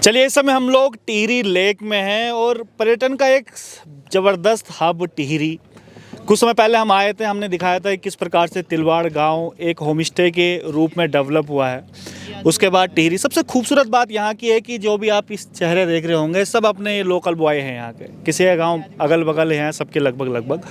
चलिए, इस समय हम लोग टिहरी लेक में हैं और पर्यटन का एक ज़बरदस्त हब टिहरी। कुछ समय पहले हम आए थे, हमने दिखाया था कि किस प्रकार से तिलवाड़ गांव एक होम स्टे के रूप में डेवलप हुआ है। उसके बाद टिहरी, सबसे खूबसूरत बात यहाँ की है कि जो भी आप इस चेहरे देख रहे होंगे सब अपने लोकल बॉय हैं यहाँ के, किसी का गाँव अगल बगल हैं सबके लगभग।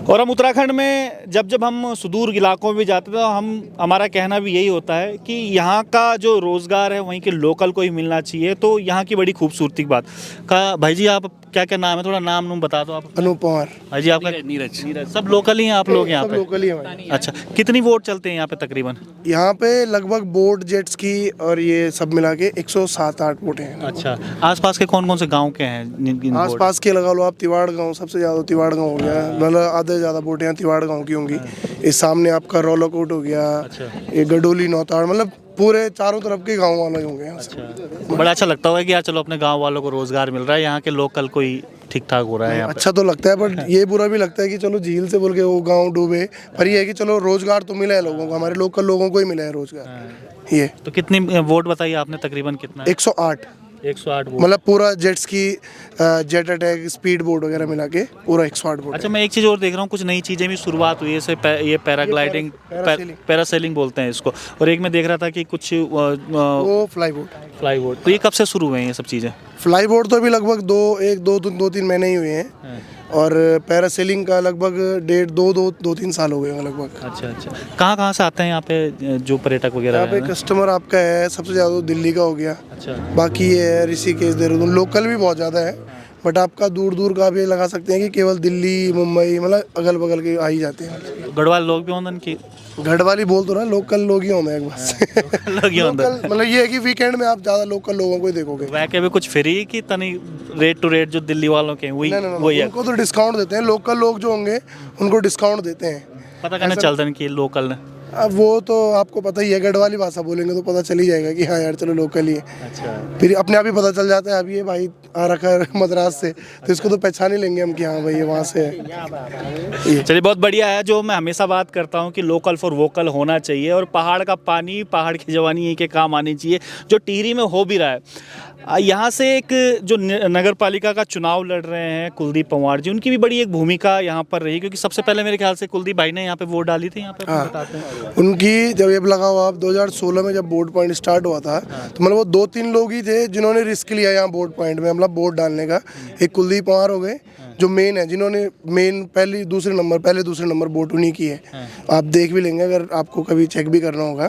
और हम उत्तराखंड में जब जब हम सुदूर इलाकों में भी जाते हैं तो हमारा कहना भी यही होता है कि यहाँ का जो रोज़गार है वहीं के लोकल को ही मिलना चाहिए। तो यहाँ की बड़ी खूबसूरती की बात का। भाई जी, आप क्या नाम है, थोड़ा नाम बता दो आप। अनूप पवार। भाई जी, आपका? नीरज। सब लोकल ही हैं आप लोग यहाँ पे? लोकल ही है। अच्छा, कितनी वोट चलते हैं यहाँ पे तकरीबन? यहाँ पे लगभग बोट जेट्स की और ये सब मिला के 107-8 वोट हैं। अच्छा, आसपास के कौन कौन से गांव के हैं? आसपास के लगा लो आप, तिवाड़ गांव सबसे ज़्यादा, तिवाड़ गांव हो गया, मतलब आधे से ज़्यादा वोट यहाँ तिवाड़ गांव की होंगी। इस सामने आपका रौलाकोट हो गया, ये गडोली नौताड़, मतलब पूरे चारों तरफ के गाँव वाले होंगे। अच्छा, बड़ा अच्छा लगता होगा कि यार चलो अपने गाँव वालों को रोज़गार मिल रहा है, यहाँ के लोकल को ही ठीक ठाक हो रहा है यहाँ पे। अच्छा तो लगता है, पर ये बुरा भी लगता है कि चलो झील से बोल के वो गांव डूबे, पर ये है कि चलो रोजगार तो मिला है लोगों को, हमारे लोकल लोगों को ही मिला है रोजगार। ये तो कितनी वोट बताइए आपने तकरीबन कितना? 108 वोट, मतलब पूरा जेट्स की जेट अटैक स्पीड बोट वगैरह मिला के पूरा 108 वोट। अच्छा, मैं एक चीज़ और देख रहा हूँ, कुछ नई चीज़ें भी शुरुआत हुई है, जैसे ये पैराग्लाइडिंग, पैरासेलिंग बोलते हैं इसको। और एक मैं देख रहा था कि कुछ वो फ्लाई बोट। तो ये कब से शुरू हुए हैं ये सब चीज़ें? फ्लाई बोट तो अभी लगभग 2-3 महीने ही हुए हैं, और पैरासेलिंग का लगभग 2-3 साल हो गए हैं लगभग। अच्छा, कहाँ से आते हैं यहाँ पे जो पर्यटक वगैरह? यहाँ पे कस्टमर आपका है सबसे ज़्यादा दिल्ली का हो गया। अच्छा, बाकी ये है ऋषिकेश, देहरादून, लोकल भी बहुत ज़्यादा है, बट आपका दूर का भी लगा सकते हैं कि केवल दिल्ली मुंबई, मतलब अगल बगल के आ ही जाते हैं। गढ़वाल लोग भी होंगे उनकी? गढ़वाली बोल तो रहा, लोकल लोग ही होंगे एक बस। लोकल मतलब ये है कि वीकेंड में आप ज़्यादा लोकल लोगों को ही देखोगे। वैके भी कुछ फ्री की तनी रेट टू रेट जो दिल्ली वालों के वही वही है। उनको तो डिस्काउंट देते हैं, लोकल लोग जो होंगे उनको डिस्काउंट देते हैं। पता करना चलता है कि लोकल ने। अब वो तो आपको पता ही है, गढ़वाली भाषा बोलेंगे तो पता चल ही जाएगा कि हाँ यार चलो लोकल ही है। अच्छा, फिर अपने आप ही पता चल जाता है, अब ये भाई आ रखा है मद्रास से, तो इसको तो पहचान ही लेंगे हम कि हाँ भाई ये वहाँ से है। चलिए, बहुत बढ़िया है। जो मैं हमेशा बात करता हूँ कि लोकल फॉर वोकल होना चाहिए, और पहाड़ का पानी, पहाड़ की जवानी यहीं के काम आनी चाहिए, जो टिहरी में हो भी रहा है। यहाँ से एक जो नगर पालिका का चुनाव लड़ रहे हैं कुलदीप पंवार जी, उनकी भी बड़ी एक भूमिका यहाँ पर रही, क्योंकि सबसे पहले मेरे ख्याल से कुलदीप भाई ने यहाँ पे वोट डाली थी। यहाँ पे बताते हैं उनकी, जब ये लगा हुआ आप 2016 में जब बोट पॉइंट स्टार्ट हुआ था, तो मतलब वो 2-3 लोग ही थे जिन्होंने रिस्क लिया यहाँ बोट पॉइंट में, मतलब बोट डालने का। एक कुलदीप पंवार हो गए जो मेन है, जिन्होंने मेन पहले दूसरे नंबर बोट उन्हीं की है। आप देख भी लेंगे अगर आपको कभी चेक भी करना होगा,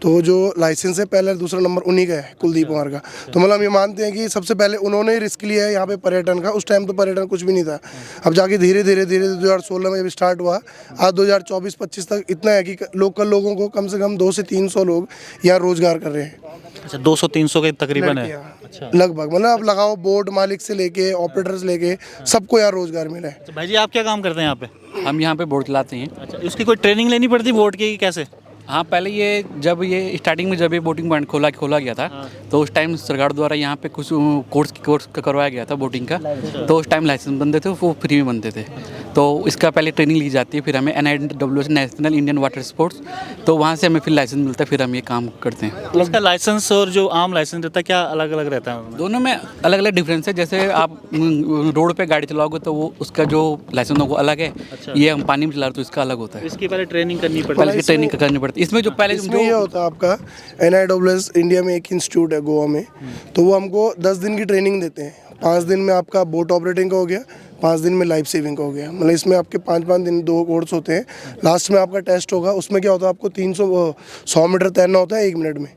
तो जो लाइसेंस है पहले दूसरा नंबर उन्हीं का है, कुलदीप पंवार का। तो मतलब हम ये मानते हैं कि सबसे पहले उन्होंने रिस्क लिया है यहाँ पे पर्यटन का। उस टाइम तो पर्यटन कुछ भी नहीं था, अब जाके धीरे धीरे 2016 में जब स्टार्ट हुआ, आज 2024-25 तक इतना है कि लोकल लोगों को कम से कम 200 से 300 लोग यहाँ रोजगार कर रहे हैं। अच्छा, 200-300 के तकरीबन है। अच्छा, लगभग, मतलब आप लगाओ बोट मालिक से लेके ऑपरेटर से लेके सबको यहाँ रोजगार मिला है। अच्छा, भाई जी, आप क्या काम करते हैं यहाँ पे? हम यहाँ पे बोट चलाते हैं। अच्छा, इसकी कोई ट्रेनिंग लेनी पड़ती बोट की कैसे? हाँ, पहले ये जब ये स्टार्टिंग में जब ये बोटिंग पॉइंट खोला गया था, तो उस टाइम सरकार द्वारा यहाँ पे कुछ कोर्स करवाया गया था बोटिंग का। तो उस टाइम लाइसेंस बनते थे, वो फ्री में बनते थे। तो इसका पहले ट्रेनिंग ली जाती है, फिर हमें NIWS national Indian water sports, तो वहाँ से हमें फिर लाइसेंस मिलता है, फिर हम ये काम करते हैं। तो इसका लाइसेंस और जो आम लाइसेंस रहता है क्या अलग अलग रहता है? दोनों में अलग अलग डिफरेंस है। जैसे आप रोड पे गाड़ी चलाओगे तो वो उसका जो लाइसेंस होगा वो अलग है। अच्छा। ये हम पानी में चला रहे तो इसका अलग होता है। इसकी पहले ट्रेनिंग करनी पड़ती है। इसमें जो पहले ये होता है आपका NIWS इंडिया में एक इंस्टीट्यूट है गोवा में, तो वो हमको 10 दिन की ट्रेनिंग देते हैं। 5 दिन में आपका बोट ऑपरेटिंग का हो गया, 5 दिन में लाइफ सेविंग का हो गया। मतलब इसमें आपके 5-5 दिन 2 कोर्स होते हैं। लास्ट में आपका टेस्ट होगा, उसमें क्या होता है, आपको 100 मीटर तैरना होता है 1 मिनट में,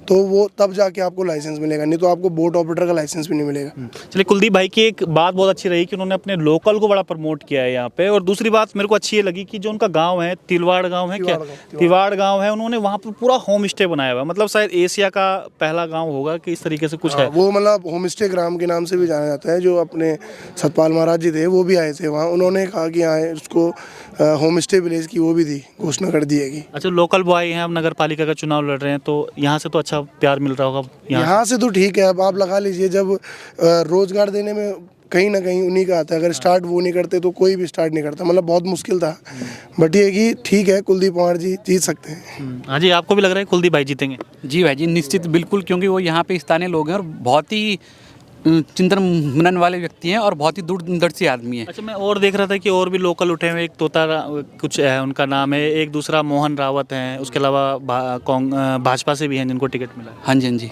तो वो तब जाके आपको लाइसेंस मिलेगा, नहीं तो आपको बोट ऑपरेटर का लाइसेंस भी नहीं मिलेगा। चलिए, कुलदीप भाई की एक बात बहुत अच्छी रही कि उन्होंने अपने लोकल को बड़ा प्रमोट किया है यहाँ पे। और दूसरी बात मेरे को अच्छी ये लगी कि जो उनका गांव है, तिलवाड़ गांव है, क्या तिवाड़ गांव है, उन्होंने वहाँ पर पूरा होम स्टे बनाया हुआ है। मतलब शायद एशिया का पहला गाँव होगा कि इस तरीके से कुछ है वो, मतलब होम स्टे ग्राम के नाम से भी जाना जाता है। जो अपने सतपाल महाराज जी थे वो भी आए थे वहाँ, उन्होंने कहा कि हाँ उसको होम स्टे विलेज की वो भी दी, घोषणा कर दी है कि। अच्छा, लोकल बॉय हैं, अब नगर पालिका का चुनाव लड़ रहे हैं, तो यहाँ से तो अच्छा प्यार मिल रहा होगा। यहाँ से तो ठीक है, अब आप लगा लीजिए, जब रोजगार देने में कहीं ना कहीं उन्हीं का आता है। अगर स्टार्ट वो नहीं करते तो कोई भी स्टार्ट नहीं करता, मतलब बहुत मुश्किल था। बट ये कि ठीक है, कुलदीप पंवार जी जीत सकते हैं। हाँ जी, आपको भी लग रहा है कुलदीप भाई जीतेंगे? जी भाई जी, निश्चित बिल्कुल, क्योंकि वो यहाँ पे स्थानीय लोग हैं और बहुत ही चिंतन मनन वाले व्यक्ति हैं और बहुत ही दूरदर्शी आदमी हैं। अच्छा, मैं और देख रहा था कि और भी लोकल उठे हुए, एक तोता कुछ है उनका नाम है, एक दूसरा मोहन रावत हैं, उसके अलावा भाजपा से भी हैं जिनको टिकट मिला है। हाँ जी, हाँ जी।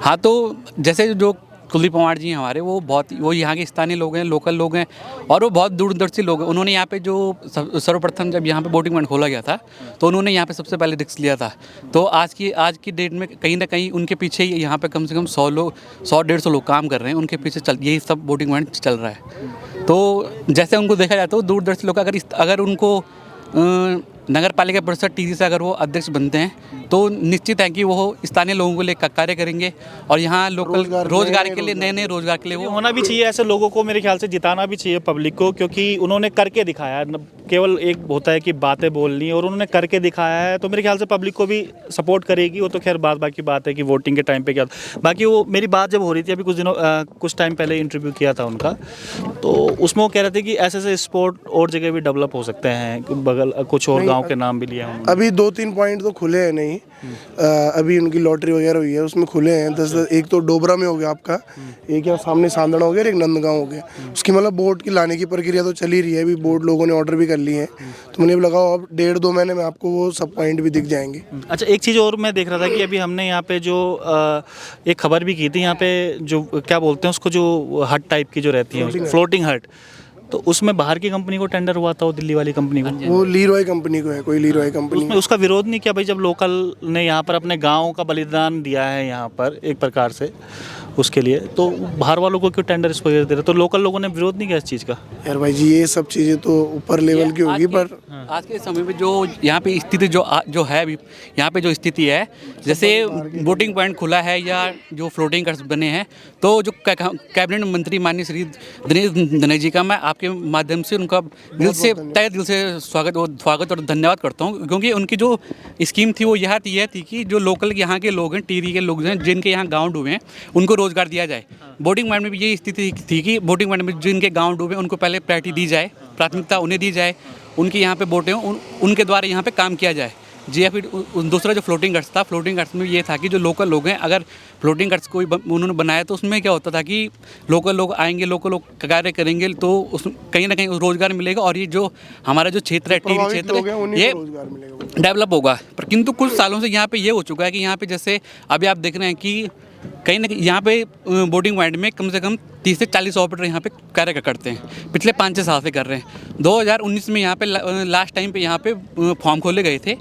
हाँ, तो जैसे जो कुलदीप पंवार जी हैं हमारे, वो यहाँ के स्थानीय लोग हैं, लोकल लोग हैं और वो बहुत दूरदर्शी लोग हैं। उन्होंने यहाँ पे जो सर्वप्रथम जब यहाँ पे बोटिंग पॉइंट खोला गया था तो उन्होंने यहाँ पे सबसे पहले रिस्क लिया था। तो आज की डेट में कहीं ना कहीं उनके पीछे यहाँ पे कम से कम 100-150 लोग काम कर रहे हैं, उनके पीछे यही सब बोटिंग पॉइंट चल रहा है। तो जैसे उनको देखा जाए तो दूरदर्शी लोग अगर उनको नगर पालिका परिषद टिहरी से अगर वो अध्यक्ष बनते हैं तो निश्चित है कि वो स्थानीय लोगों को लेकर कार्य करेंगे और यहाँ लोकल रोजगार के लिए, नए रोजगार के लिए ये वो होना भी चाहिए। ऐसे लोगों को मेरे ख्याल से जिताना भी चाहिए पब्लिक को, क्योंकि उन्होंने करके दिखाया है। केवल एक होता है कि बातें बोलनी, और उन्होंने करके दिखाया है, तो मेरे ख्याल से पब्लिक को भी सपोर्ट करेगी। वो तो खैर बाकी बात है कि वोटिंग के टाइम पे क्या। बाकी वो मेरी बात जब हो रही थी अभी कुछ टाइम पहले इंटरव्यू किया था उनका, तो उसमें वो कह रहे थे कि ऐसे स्पोर्ट और जगह भी डेवलप हो सकते हैं, बगल कुछ और गाँव के नाम भी लिया उन्होंने। अभी 2-3 पॉइंट तो खुले हैं नहीं, अभी उनकी लॉटरी वगैरह हुई है उसमें खुले हैं 10-10। एक तो डोबरा में हो गया आपका, एक यहाँ सामने सांदड़ा हो गया, एक नंदगांव हो गया। उसकी मतलब बोट की लाने की प्रक्रिया तो चल ही रही है, अभी बोट लोगों ने ऑर्डर भी कर ली है। तो मुझे लगाओ अब 1.5-2 महीने में आपको वो सब पॉइंट भी दिख जाएंगे। अच्छा, एक चीज़ और मैं देख रहा था कि अभी हमने यहाँ पे जो एक खबर भी की थी, यहाँ पे जो क्या बोलते हैं उसको, जो हट टाइप की जो रहती है, फ्लोटिंग हट, तो उसमें बाहर की कंपनी को टेंडर हुआ था, वो दिल्ली वाली कंपनी को। वो लीरॉय कंपनी को है, कोई लीरॉय कंपनी। उसमें उसका विरोध नहीं किया भाई, जब लोकल ने यहाँ पर अपने गाँव का बलिदान दिया है यहाँ पर एक प्रकार से उसके लिए, तो बाहर वालों को क्यों टेंडर इसको दे रहे? तो लोकल लोगों ने विरोध नहीं किया इस चीज़ का? यार भाई जी, ये सब चीज़ें तो ऊपर लेवल की होगी, पर आज के समय में जो यहाँ पे स्थिति जो है अभी यहाँ पे जो स्थिति है, जैसे बोटिंग पॉइंट खुला है या जो फ्लोटिंग कार्स बने हैं, तो जो कैबिनेट मंत्री माननीय श्री दिनेश धनेश जी का मैं आपके माध्यम से उनका तहे दिल से स्वागत और धन्यवाद करता हूँ, क्योंकि उनकी जो स्कीम थी वो यह थी कि जो लोकल यहाँ के लोग हैं, टिहरी के लोग हैं, जिनके यहाँ गाँव डूबे हैं, उनको रोजगार दिया जाए। बोटिंग पॉइंट में भी यही स्थिति थी कि बोटिंग पॉइंट में जिनके गांव डूबे उनको पहले प्रायोरिटी दी जाए, प्राथमिकता उन्हें दी जाए, उनके यहाँ पे बोटें उनके द्वारा यहाँ पे काम किया जाए जी। या फिर दूसरा जो फ्लोटिंग कार्ट्स था, फ्लोटिंग कार्ट्स में ये था कि जो लोकल लोग हैं, अगर फ्लोटिंग कार्ट्स कोई उन्होंने बनाया तो उसमें क्या होता था कि लोकल लोग आएंगे, लोकल लोग कार्य करेंगे, तो उस कहीं ना कहीं रोजगार मिलेगा और ये जो हमारा जो क्षेत्र है, टिहरी क्षेत्र, ये डेवलप होगा। पर किंतु कुछ सालों से यहाँ पे ये हो चुका है कि यहाँ पे जैसे अभी आप देख रहे हैं कि कहीं ना कहीं यहाँ पे बोटिंग पॉइंट में कम से कम 30 से 40 ऑपरेटर यहाँ पे कार्य करते हैं, पिछले 5-6 साल से कर रहे हैं। 2019 में यहाँ पे लास्ट टाइम पे यहाँ पे फॉर्म खोले गए थे।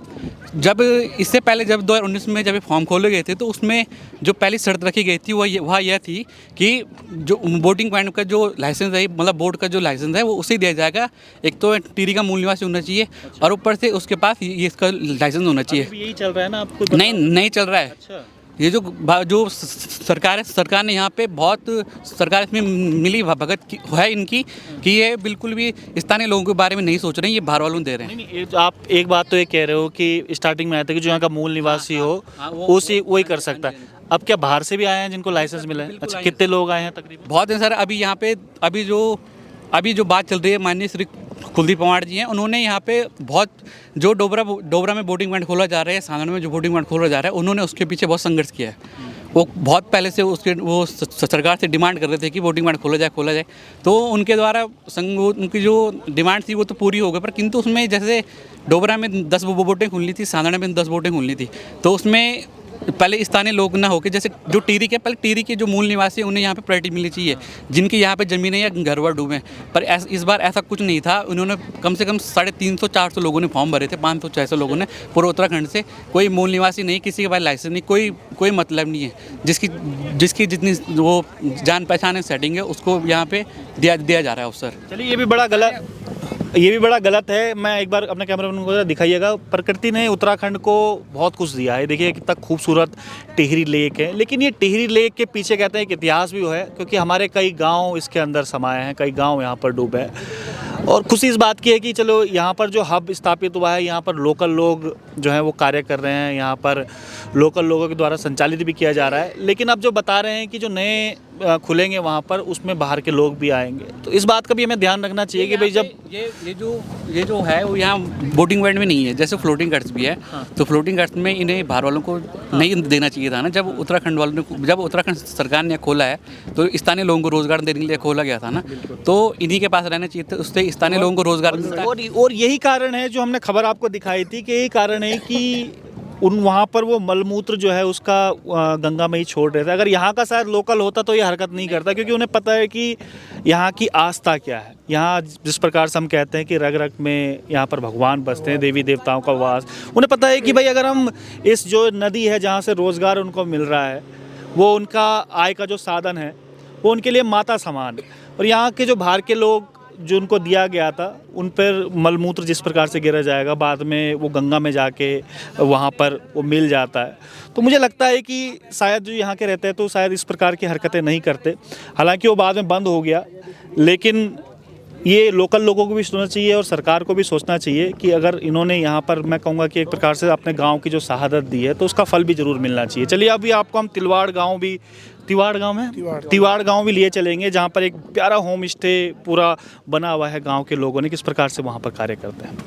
जब इससे पहले जब 2019 में जब फॉर्म खोले गए थे तो उसमें जो पहली शर्त रखी गई थी वह यह थी कि जो बोटिंग पॉइंट का जो लाइसेंस है, मतलब बोट का जो लाइसेंस है, वो उसे दिया जाएगा। एक तो टिहरी का मूल निवासी होना चाहिए और ऊपर से उसके पास ये इसका लाइसेंस होना चाहिए। यही चल रहा है ना आपको? नहीं चल रहा है। अच्छा। ये जो सरकार है, सरकार ने यहाँ पे बहुत सरकार इसमें मिली भगत है इनकी कि ये बिल्कुल भी स्थानीय लोगों के बारे में नहीं सोच रहे हैं, ये बाहर वालों दे रहे हैं। नहीं, आप एक बात तो ये कह रहे हो कि स्टार्टिंग में आया था कि जो यहाँ का मूल निवासी हो उसी वही कर सकता है। अब क्या बाहर से भी आए हैं जिनको लाइसेंस मिला है? अच्छा, कितने लोग आए हैं तकरीबन? बहुत हैं सर। अभी यहाँ पे अभी जो बात चल रही है, माननीय श्री कुलदीप पंवार जी हैं, उन्होंने यहाँ पे बहुत जो डोबरा में बोटिंग पॉइंट खोला जा रहा है, सांगड़ में जो बोटिंग पॉइंट खोला जा रहा है, उन्होंने उसके पीछे बहुत संघर्ष किया है। वो बहुत पहले से वो सरकार से डिमांड कर रहे थे कि बोटिंग पॉइंट खोला जाए। तो उनके द्वारा उनकी जो डिमांड थी वो तो पूरी हो गई, पर किंतु उसमें जैसे डोबरा में 10 बोटें खुलनी थी, सांगड़ में 10 बोटें खुलनी थी, तो उसमें पहले स्थानीय लोग ना होकर, जैसे जो टिहरी के जो मूल निवासी हैं उन्हें यहाँ पे प्रायोरिटी मिलनी चाहिए, जिनकी यहाँ पे ज़मीनें या घर वर डूबे। पर इस बार ऐसा कुछ नहीं था। उन्होंने कम से कम 350-400 लोगों ने फॉर्म भरे थे, 500-600 लोगों ने पूरे उत्तराखंड से। कोई मूल निवासी नहीं, किसी के पास लाइसेंस नहीं, कोई मतलब नहीं है। जिसकी जितनी वो जान पहचान है, सेटिंग है, उसको यहाँ पे दिया जा रहा है अवसर। चलिए, ये भी बड़ा गलत है। मैं एक बार अपने कैमरामैन को दिखाइएगा। प्रकृति ने उत्तराखंड को बहुत कुछ दिया है। देखिए कितना खूबसूरत टिहरी लेक है, लेकिन ये टिहरी लेक के पीछे कहते हैं एक इतिहास भी है, क्योंकि हमारे कई गांव इसके अंदर समाये हैं, कई गांव यहाँ पर डूबे हैं। और खुशी इस बात की है कि चलो यहाँ पर जो हब स्थापित हुआ है, यहाँ पर लोकल लोग जो हैं वो कार्य कर रहे हैं, यहाँ पर लोकल लोगों के द्वारा संचालित भी किया जा रहा है। लेकिन अब जो बता रहे हैं कि जो नए खुलेंगे वहाँ पर उसमें बाहर के लोग भी आएंगे, तो इस बात का भी हमें ध्यान रखना चाहिए कि भाई जब ये जो है वो यहाँ बोटिंग पॉइंट में नहीं है, जैसे फ्लोटिंग कार्ट्स भी है। तो फ्लोटिंग कार्ट्स में इन्हें बाहर वालों को नहीं देना चाहिए था ना। जब उत्तराखंड सरकार ने खोला है तो स्थानीय लोगों को रोजगार देने के लिए खोला गया था ना, तो इन्हीं के पास रहना चाहिए था, उससे स्थानीय लोगों को रोजगार मिलता है। और यही कारण है जो हमने खबर आपको दिखाई थी कि यही कारण है कि उन वहाँ पर वो मलमूत्र जो है उसका गंगा में ही छोड़ रहे थे। अगर यहाँ का शायद लोकल होता तो ये हरकत नहीं करता, क्योंकि उन्हें पता है कि यहाँ की आस्था क्या है। यहाँ जिस प्रकार से हम कहते हैं कि रग रग में यहाँ पर भगवान बसते हैं, देवी देवताओं का वास, उन्हें पता है कि भाई अगर हम इस जो नदी है जहाँ से रोज़गार उनको मिल रहा है, वो उनका आय का जो साधन है, वो उनके लिए माता समान है। और यहाँ के जो बाहर के लोग जो उनको दिया गया था, उन पर मलमूत्र जिस प्रकार से गिरा जाएगा, बाद में वो गंगा में जाके वहाँ पर वो मिल जाता है। तो मुझे लगता है कि शायद जो यहाँ के रहते हैं तो शायद इस प्रकार की हरकतें नहीं करते। हालांकि वो बाद में बंद हो गया, लेकिन ये लोकल लोगों को भी सोचना चाहिए और सरकार को भी सोचना चाहिए कि अगर इन्होंने यहाँ पर, मैं कहूँगा कि एक प्रकार से अपने गांव की जो शहादत दी है, तो उसका फल भी ज़रूर मिलना चाहिए। चलिए अभी आपको हम तिलवाड़ गांव भी लिए चलेंगे, जहाँ पर एक प्यारा होम स्टे पूरा बना हुआ है। गाँव के लोगों ने किस प्रकार से वहाँ पर कार्य करते हैं।